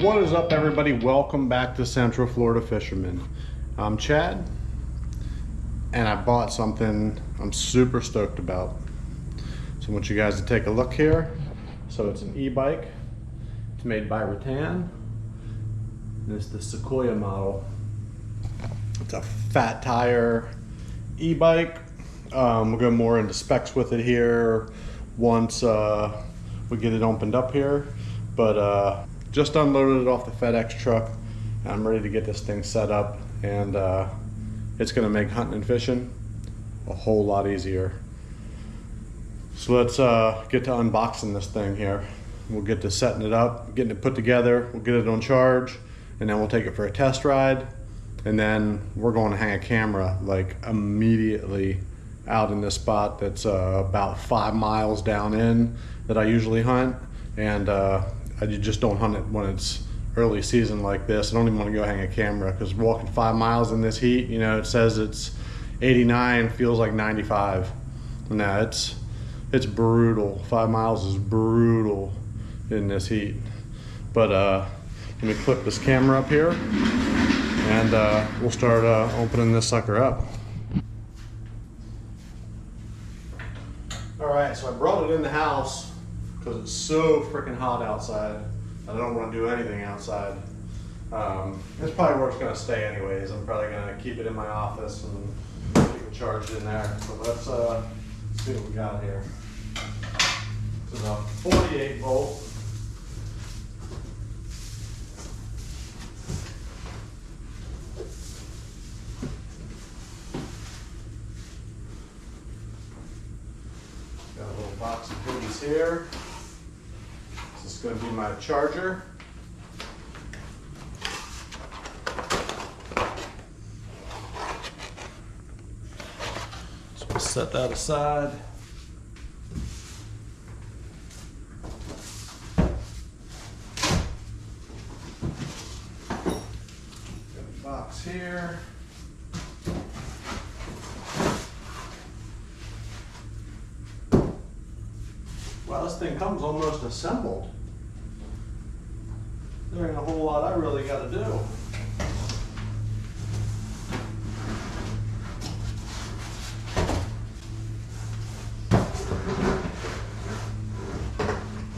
What is up, everybody? Welcome back to Central Florida Fisherman. I'm Chad, and I bought something I'm super stoked about. So I want you guys to take a look here. So it's an e-bike. It's made by Rattan. And it's the Sequoia model. It's a fat tire e-bike. We'll go more into specs with it here once we get it opened up here. But just unloaded it off the FedEx truck. I'm ready to get this thing set up, and it's gonna make hunting and fishing a whole lot easier. So let's get to unboxing this thing here. We'll get to setting it up, getting it put together, we'll get it on charge, and then we'll take it for a test ride. And then we're going to hang a camera like immediately out in this spot that's about 5 miles down in that I usually hunt. And I just don't hunt it when it's early season like this. I don't even want to go hang a camera because walking 5 miles in this heat, you know, it says it's 89, feels like 95. No, it's brutal. 5 miles is brutal in this heat. But let me flip this camera up here, and we'll start opening this sucker up. All right, so I brought it in the house because it's so freaking hot outside. I don't want to do anything outside. It's probably where it's going to stay anyways. I'm probably going to keep it in my office and keep it charged in there. So let's see what we got here. This is a 48 volt. Got a little box of goodies here. This is going to be my charger. So we'll set that aside. Got a box here. Wow, this thing comes almost assembled. There ain't a whole lot I really got to do.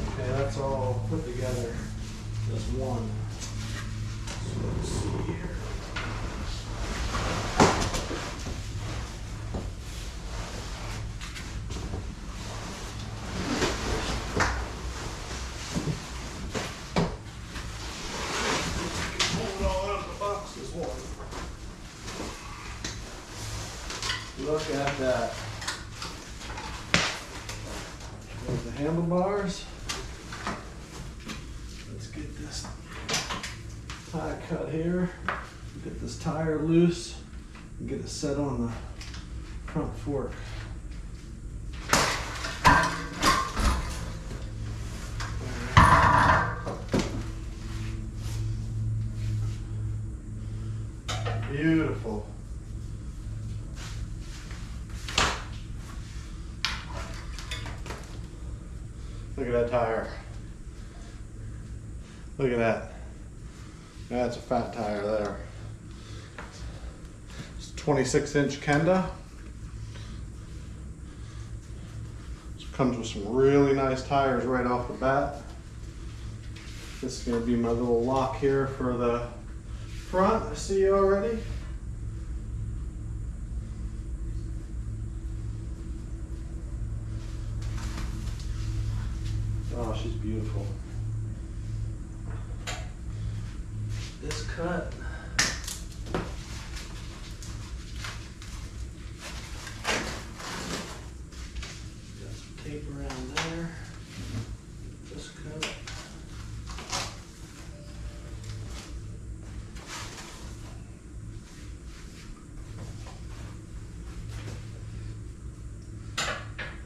Okay, that's all put together. Just one. So let's see here. Look at that. There's the handlebars. Let's get this tie cut here. Get this tire loose and get it set on the front fork. Beautiful. Look at that tire. Look at that. That's a fat tire there. It's a 26-inch Kenda. This comes with some really nice tires right off the bat. This is going to be my little lock here for the front. I see you already. Oh, she's beautiful. This cut. Got some tape around there. This cut.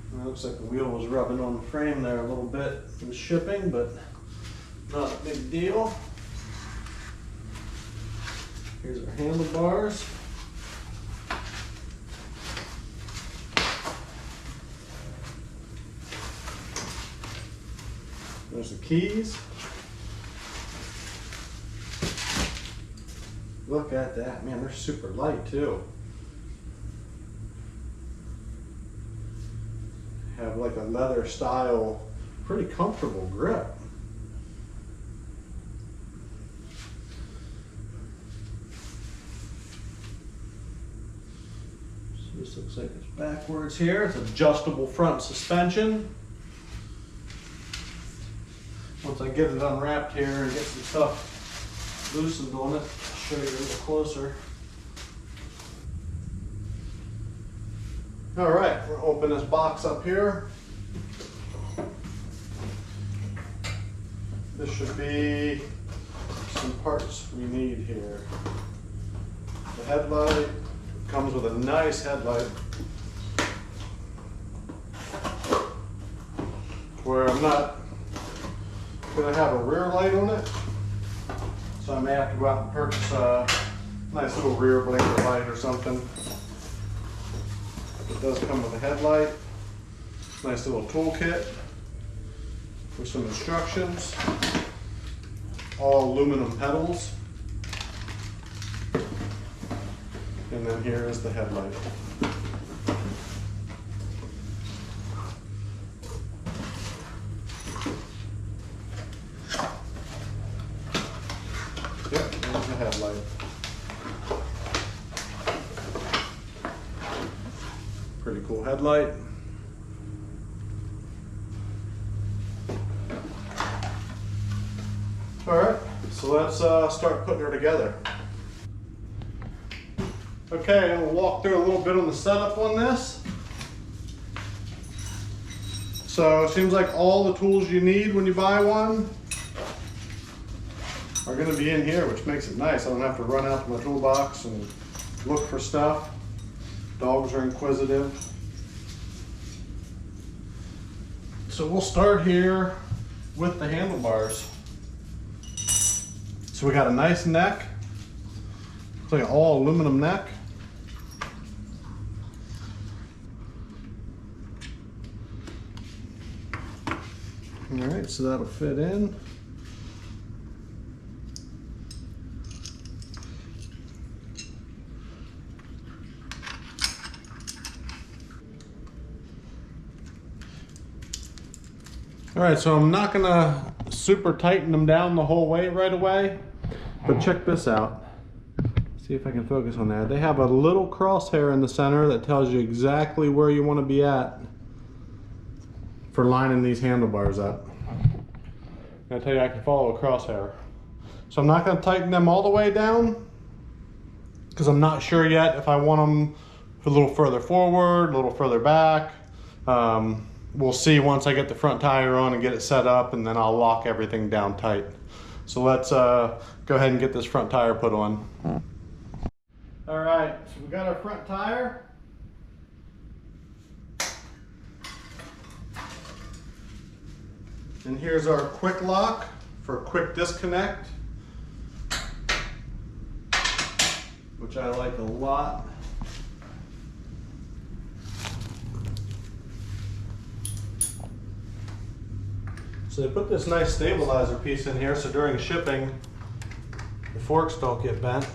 It looks like the wheel was rubbing on the frame there a little bit in shipping, but not a big deal. Here's our handlebars. There's the keys. Look at that, man, they're super light too. Have like a leather style, pretty comfortable grip. So this looks like it's backwards here. It's adjustable front suspension. Once I get it unwrapped here and get some stuff loosened on it, I'll show you a little closer. All right, we'll open this box up here. This should be some parts we need here. The headlight comes with a nice headlight where I'm not going to have a rear light on it, so I may have to go out and purchase a nice little rear blinker light or something. It does come with a headlight, nice little toolkit with some instructions, all aluminum pedals, and then here is the headlight. Yep, there's the headlight. Pretty cool headlight. All right, so let's start putting her together. Okay, I'm gonna walk through a little bit on the setup on this. So it seems like all the tools you need when you buy one are gonna be in here, which makes it nice. I don't have to run out to my toolbox and look for stuff. Dogs are inquisitive. So we'll start here with the handlebars. So we got a nice neck. It's like an all aluminum neck. All right, so that'll fit in. All right, so I'm not gonna super tighten them down the whole way right away, but check this out. See if I can focus on that. They have a little crosshair in the center that tells you exactly where you want to be at for lining these handlebars up. I tell you, I can follow a crosshair. So I'm not gonna tighten them all the way down because I'm not sure yet if I want them a little further forward, a little further back. We'll see once I get the front tire on and get it set up, and then I'll lock everything down tight. So let's go ahead and get this front tire put on. All right, so we got our front tire. And here's our quick lock for quick disconnect, which I like a lot. So they put this nice stabilizer piece in here, so during shipping, the forks don't get bent,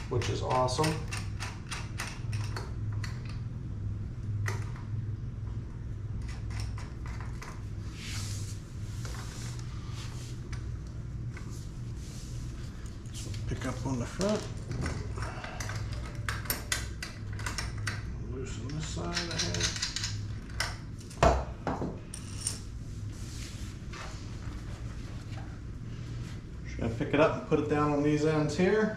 which is awesome. So pick up on the front. Loosen this side of the head. I pick it up and put it down on these ends here.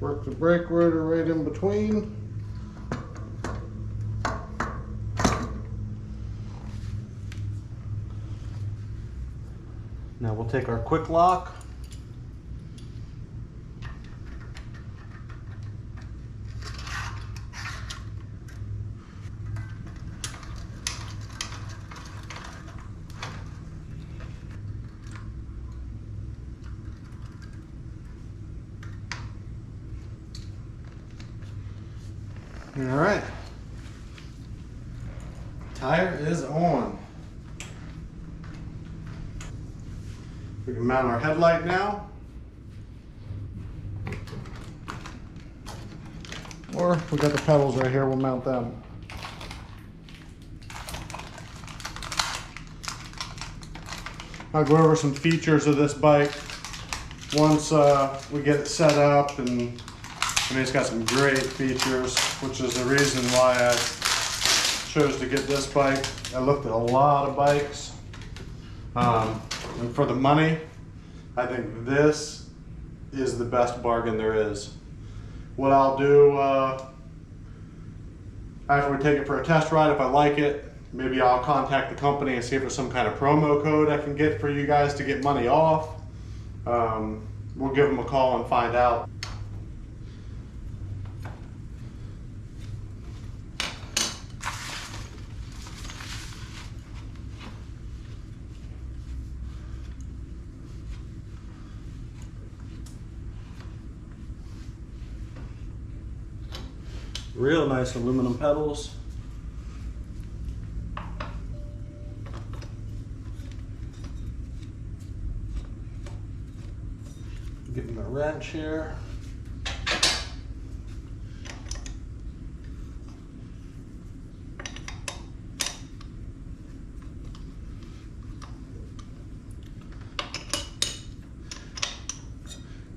Work the brake rotor right in between. Now we'll take our quick lock. All right, tire is on. We can mount our headlight now. Or we got the pedals right here, we'll mount them. I'll go over some features of this bike once we get it set up, and I mean, it's got some great features, which is the reason why I chose to get this bike. I looked at a lot of bikes, and for the money, I think this is the best bargain there is. What I'll do after we take it for a test ride, if I like it, maybe I'll contact the company and see if there's some kind of promo code I can get for you guys to get money off. We'll give them a call and find out. Real nice aluminum pedals. Getting my wrench here.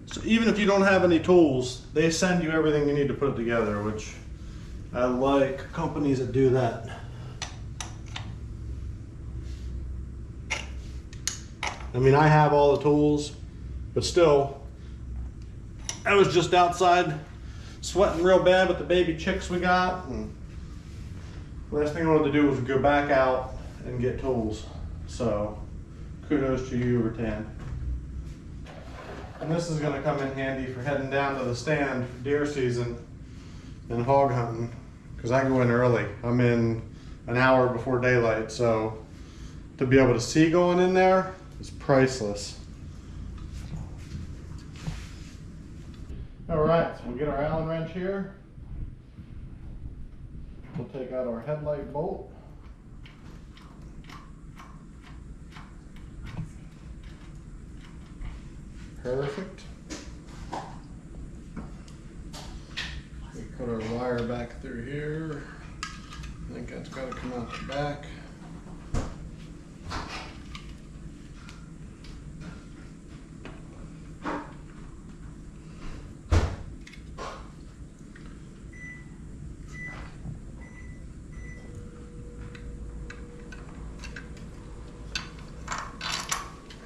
So even if you don't have any tools, they send you everything you need to put it together, which I like companies that do that. I mean, I have all the tools, but still, I was just outside sweating real bad with the baby chicks we got, and the last thing I wanted to do was go back out and get tools. So kudos to you, Rattan. And this is gonna come in handy for heading down to the stand for deer season and hog hunting, because I go in early. I'm in an hour before daylight, so to be able to see going in there is priceless. All right, so we'll get our Allen wrench here. We'll take out our headlight bolt. Perfect. We put our wire back through here. I think that's got to come out the back.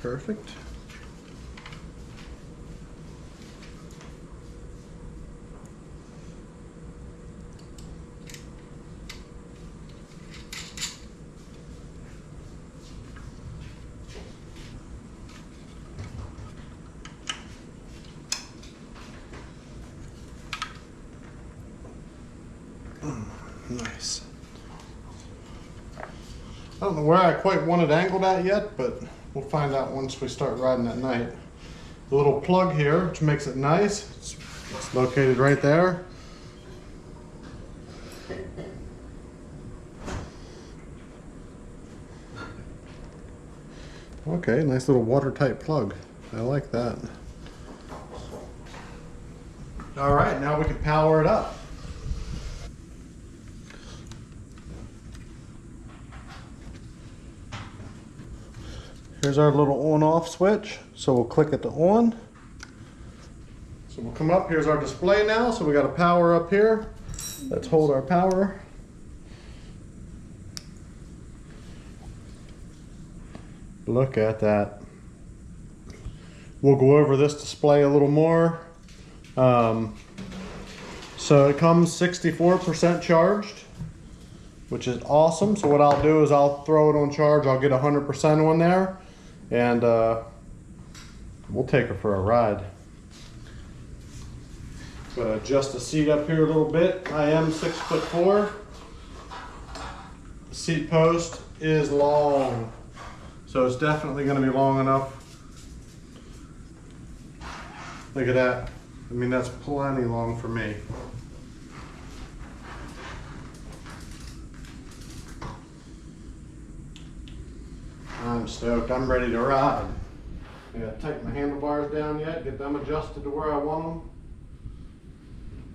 Perfect. Nice. I don't know where I quite want it angled at yet, but we'll find out once we start riding at night. The little plug here, which makes it nice. It's located right there. Okay, nice little watertight plug. I like that. All right, now we can power it up. Here's our little on-off switch. So we'll click it to on. So we'll come up, here's our display now. So we got a power up here. Let's hold our power. Look at that. We'll go over this display a little more. So it comes 64% charged, which is awesome. So what I'll do is I'll throw it on charge. I'll get 100% on there, and we'll take her for a ride. Gonna adjust the seat up here a little bit. I am 6'4". The seat post is long, so it's definitely gonna be long enough. Look at that. I mean, that's plenty long for me. I'm stoked. I'm ready to ride. I gotta tighten my handlebars down yet, get them adjusted to where I want them.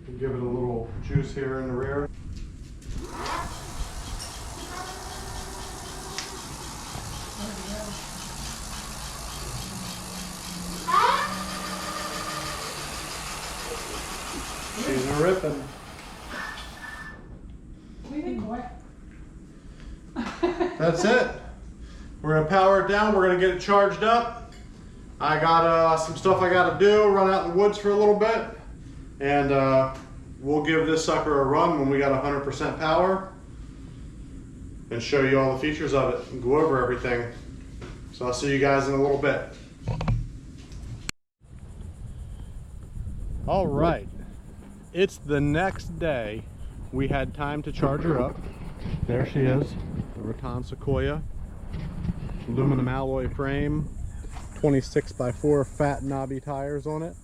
And give it a little juice here in the rear. She's a ripping. That's it. We're gonna power it down. We're gonna get it charged up. I got some stuff I gotta do, run out in the woods for a little bit, and we'll give this sucker a run when we got 100% power and show you all the features of it and go over everything. So I'll see you guys in a little bit. All right, it's the next day. We had time to charge her up. There she is, the Rattan Sequoia, aluminum alloy frame, 26x4 fat knobby tires on it,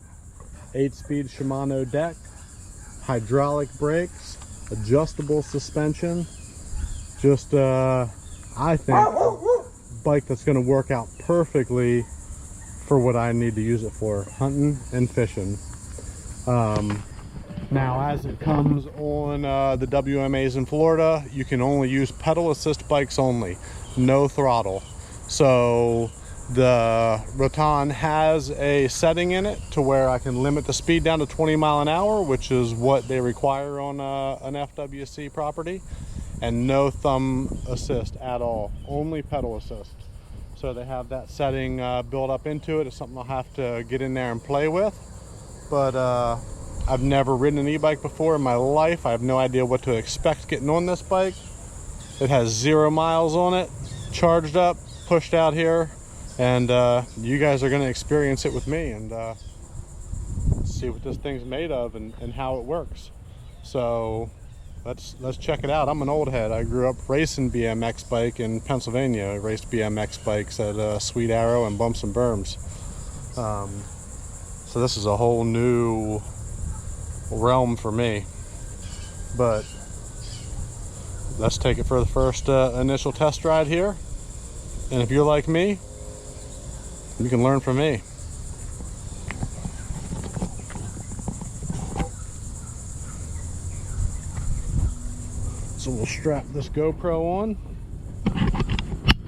8-speed Shimano deck, hydraulic brakes, adjustable suspension. Just I think a bike that's going to work out perfectly for what I need to use it for, hunting and fishing. Now, as it comes on the WMAs in Florida, you can only use pedal assist bikes only, no throttle. So the Rattan has a setting in it to where I can limit the speed down to 20 mile an hour, which is what they require on an FWC property, and no thumb assist at all, only pedal assist. So they have that setting built up into it. It's something I'll have to get in there and play with. But I've never ridden an e-bike before in my life. I have no idea what to expect getting on this bike. It has 0 miles on it, charged up, pushed out here, and you guys are going to experience it with me and see what this thing's made of and how it works. So let's check it out. I'm an old head. I grew up racing BMX bike in Pennsylvania. I raced BMX bikes at Sweet Arrow and Bumps and Berms. So this is a whole new realm for me, but let's take it for the first initial test ride here, and if you're like me, you can learn from me. So we'll strap this GoPro on.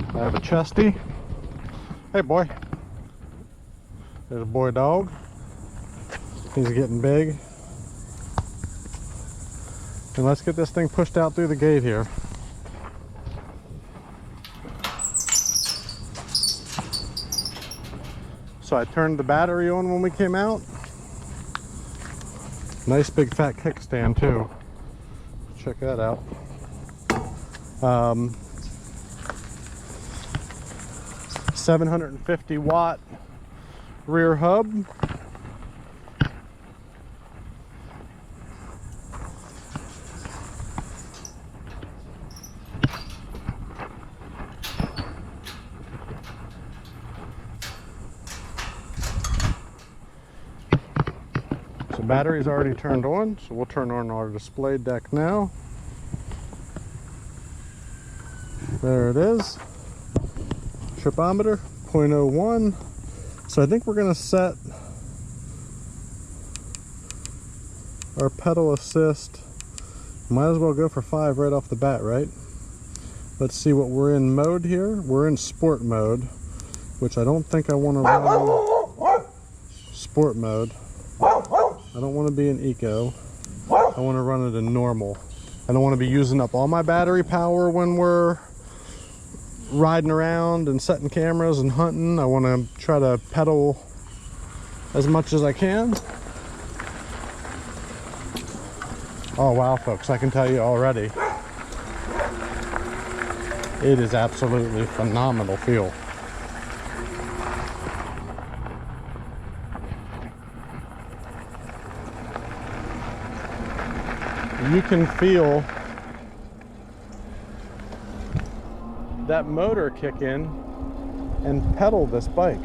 I have a chesty. Hey boy, there's a boy dog. He's getting big. And let's get this thing pushed out through the gate here. So I turned the battery on when we came out. Nice big fat kickstand too. Check that out. 750 watt rear hub. So battery's already turned on, so we'll turn on our display deck now. There it is. Tripometer 0.01. So I think we're going to set our pedal assist. Might as well go for 5 right off the bat, right? Let's see what we're in mode here. We're in sport mode, which I don't think I want to run sport mode. I don't want to be in eco. I want to run it in normal. I don't want to be using up all my battery power when we're riding around and setting cameras and hunting. I want to try to pedal as much as I can. Oh wow, folks, I can tell you already, it is absolutely phenomenal feel. You can feel that motor kick in and pedal this bike.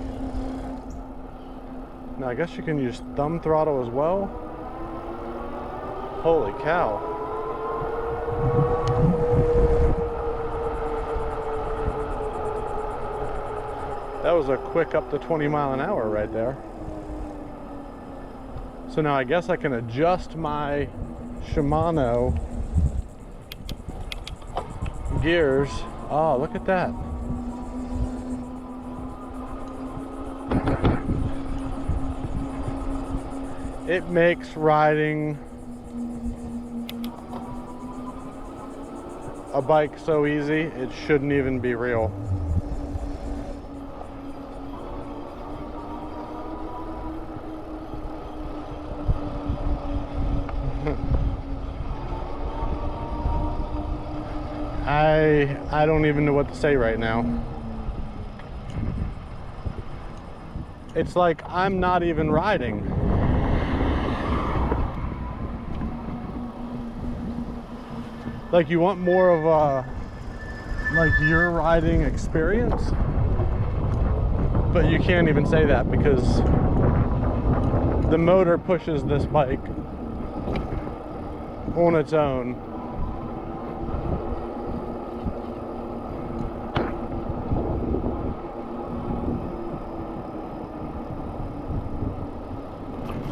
Now I guess you can use thumb throttle as well. Holy cow. That was a quick up to 20 mile an hour right there. So now I guess I can adjust my Shimano gears. Oh, look at that. It makes riding a bike so easy, it shouldn't even be real. I don't even know what to say right now. It's like I'm not even riding. Like, you want more of a, like, your riding experience, but you can't even say that because the motor pushes this bike on its own.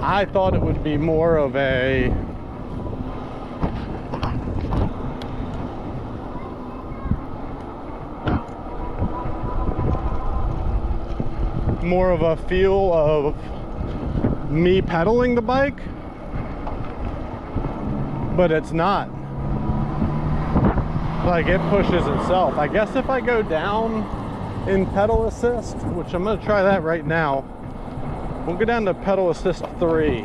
I thought it would be more of a feel of me pedaling the bike, but it's not. Like, it pushes itself. I guess if I go down in pedal assist, which I'm gonna try that right now, we'll go down to pedal assist 3.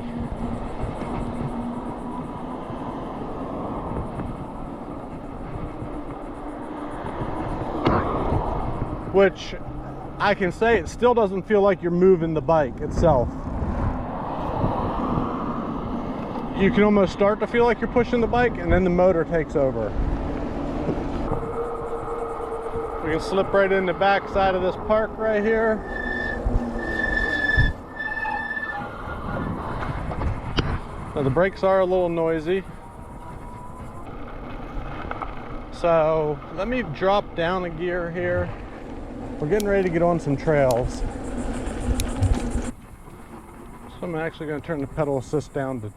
Which I can say it still doesn't feel like you're moving the bike itself. You can almost start to feel like you're pushing the bike, and then the motor takes over. We can slip right in the back side of this park right here. Now the brakes are a little noisy. So let me drop down a gear here. We're getting ready to get on some trails. So I'm actually going to turn the pedal assist down to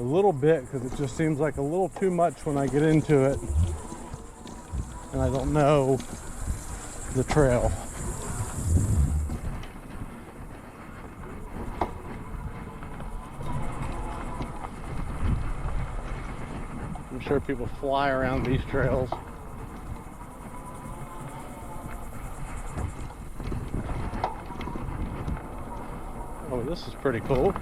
a little bit because it just seems like a little too much when I get into it and I don't know the trail. I'm sure people fly around these trails. Oh, this is pretty cool.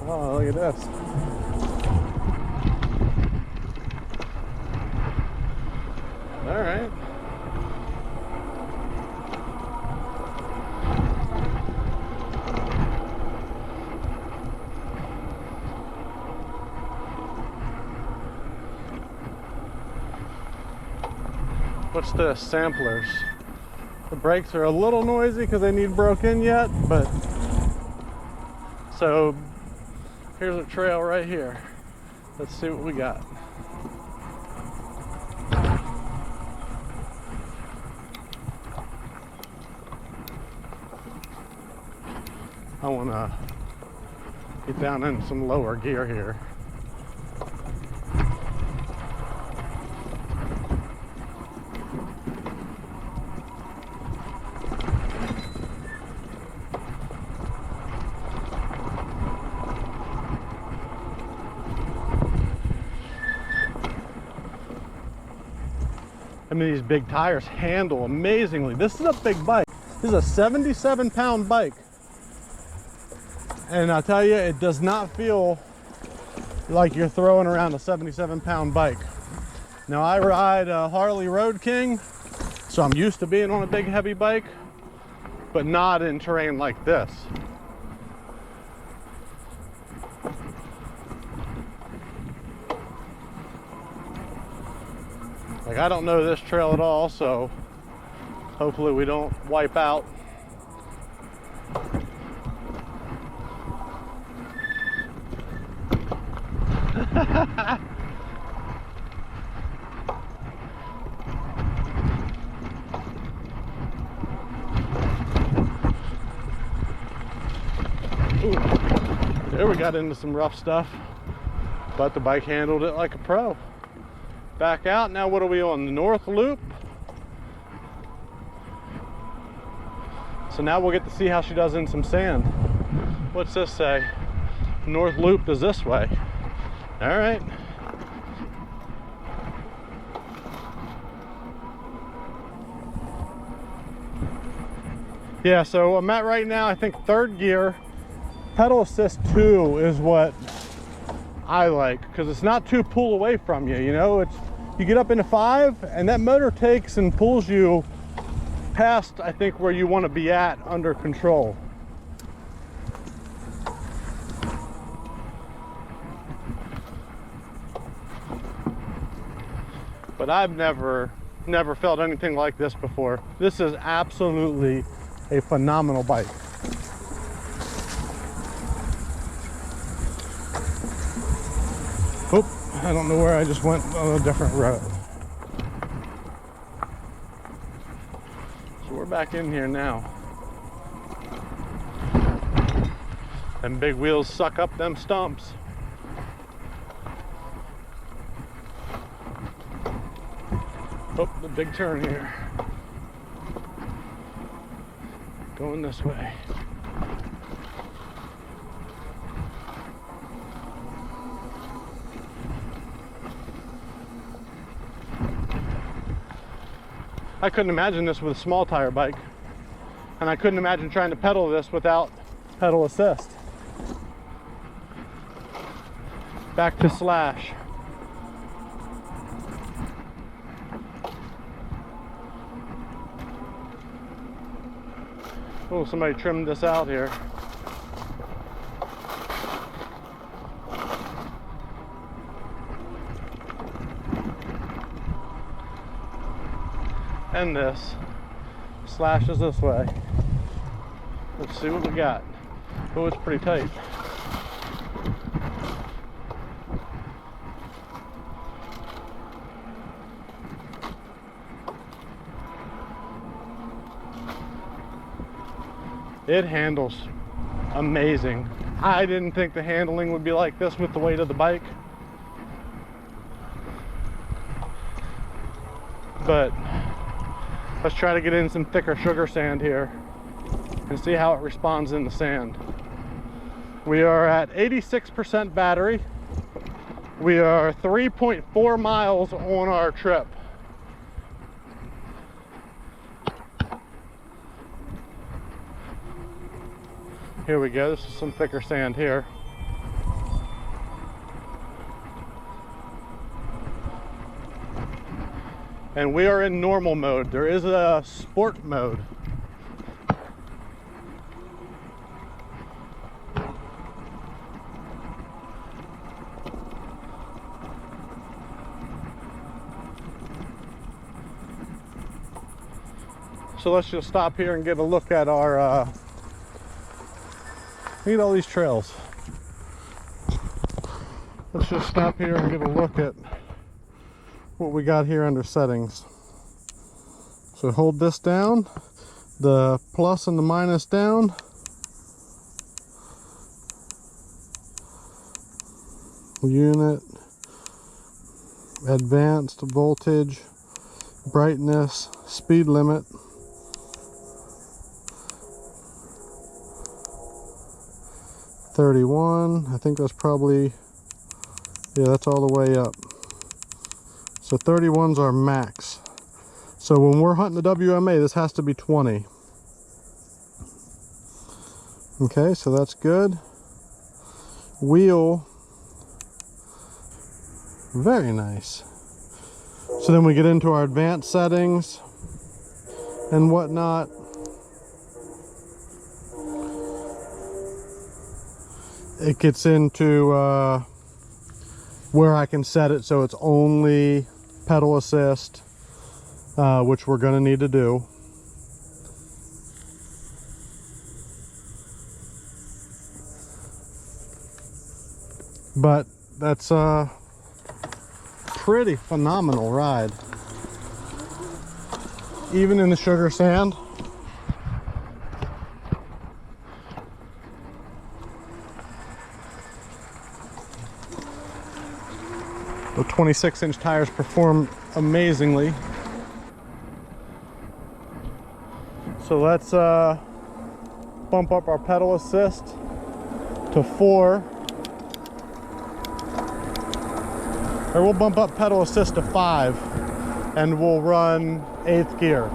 Oh, look at this. All right. What's this? Samplers. The brakes are a little noisy because they need broke in yet, but so here's a trail right here. Let's see what we got. I want to get down in some lower gear here. I mean, these big tires handle amazingly. This is a big bike. This is a 77-pound bike. And I'll tell you, it does not feel like you're throwing around a 77-pound bike. Now, I ride a Harley Road King, so I'm used to being on a big, heavy bike, but not in terrain like this. Like, I don't know this trail at all, so hopefully we don't wipe out. There we got into some rough stuff, but the bike handled it like a pro. Back out. Now what are we on? The north loop. So now we'll get to see how she does in some sand. What's this say? North loop is this way. All right. Yeah, so I'm at right now, I think third gear. Pedal assist 2 is what I like, because it's not too pull away from you, you know? It's, you get up into 5 and that motor takes and pulls you past, I think, where you want to be at under control. But I've never felt anything like this before. This is absolutely a phenomenal bike. Oop, I don't know where I just went on a different road. So we're back in here now. Them big wheels suck up them stumps. Oh, the big turn here. Going this way. I couldn't imagine this with a small tire bike. And I couldn't imagine trying to pedal this without pedal assist. Back to slash. Oh, somebody trimmed this out here. And this slashes this way. Let's see what we got. Oh, it's pretty tight. It handles amazing. I didn't think the handling would be like this with the weight of the bike. But let's try to get in some thicker sugar sand here and see how it responds in the sand. We are at 86% battery. We are 3.4 miles on our trip. Here we go, this is some thicker sand here. And we are in normal mode. There is a sport mode. So let's just stop here and get a look at our look at all these trails. Let's just stop here and get a look at what we got here under settings. So hold this down, the plus and the minus down. Unit, advanced, voltage, brightness, speed limit. I think that's probably, yeah, that's all the way up. So 31's our max. So when we're hunting the WMA, this has to be 20. Okay, so that's good. Wheel, very nice. So then we get into our advanced settings and whatnot. It gets into where I can set it so it's only pedal assist, which we're going to need to do. But that's a pretty phenomenal ride. Even in the sugar sand. The 26-inch tires perform amazingly. So let's bump up our pedal assist to 4. Or we'll bump up pedal assist to 5 and we'll run 8th gear.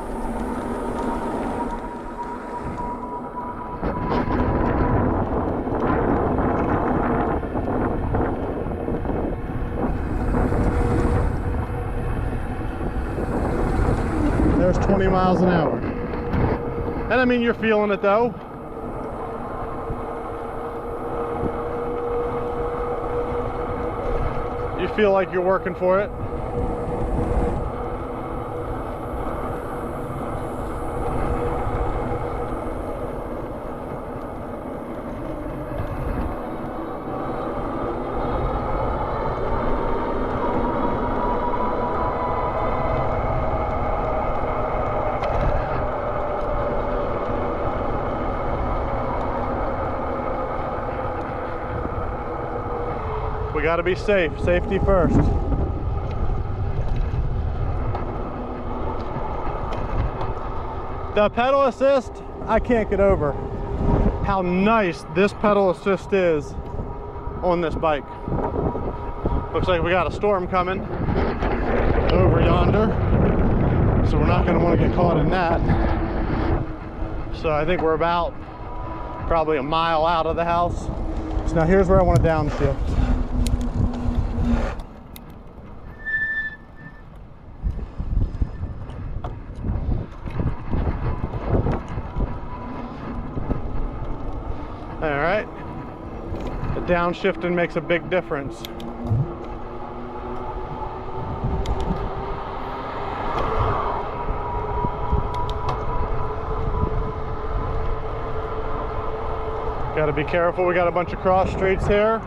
There's 20 miles an hour. And I mean, you're feeling it though. You feel like you're working for it. We got to be safe. Safety first. The pedal assist, I can't get over how nice this pedal assist is on this bike. Looks like we got a storm coming over yonder, so we're not going to want to get caught in that. So I think we're about probably a mile out of the house. So now here's where I want to downshift. All right, the downshifting makes a big difference. Got to be careful, we got a bunch of cross streets here,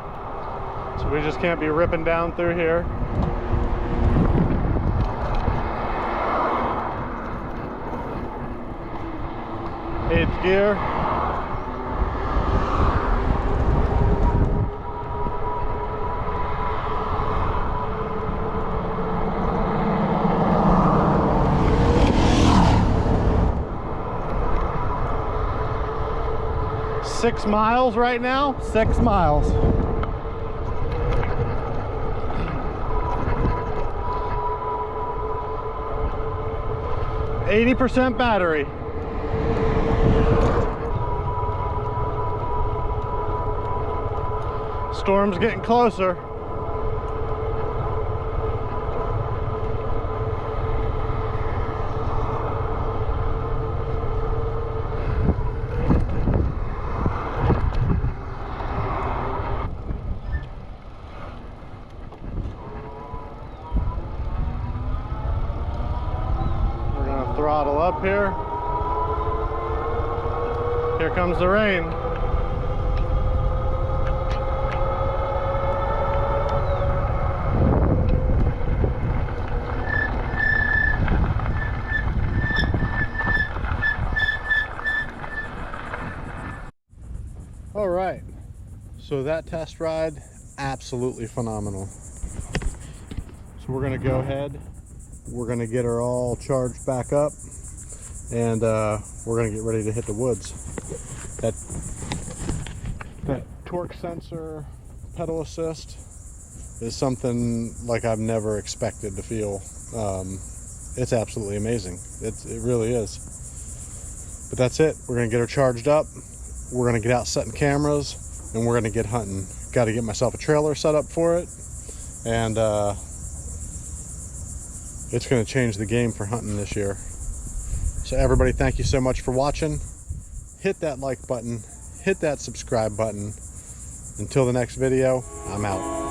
so we just can't be ripping down through here. Eighth gear. Six miles right now, 6 miles. %80 battery. Storm's getting closer. Throttle up here. Here comes the rain. All right, so that test ride, absolutely phenomenal. So we're gonna go ahead, we're gonna get her all charged back up, and we're gonna get ready to hit the woods. That torque sensor pedal assist is something like I've never expected to feel. It's absolutely amazing. It really is. But that's it. We're gonna get her charged up. We're gonna get out setting cameras, and we're gonna get hunting. Got to get myself a trailer set up for it, and it's going to change the game for hunting this year. So everybody, thank you so much for watching. Hit that like button, hit that subscribe button. Until the next video, I'm out.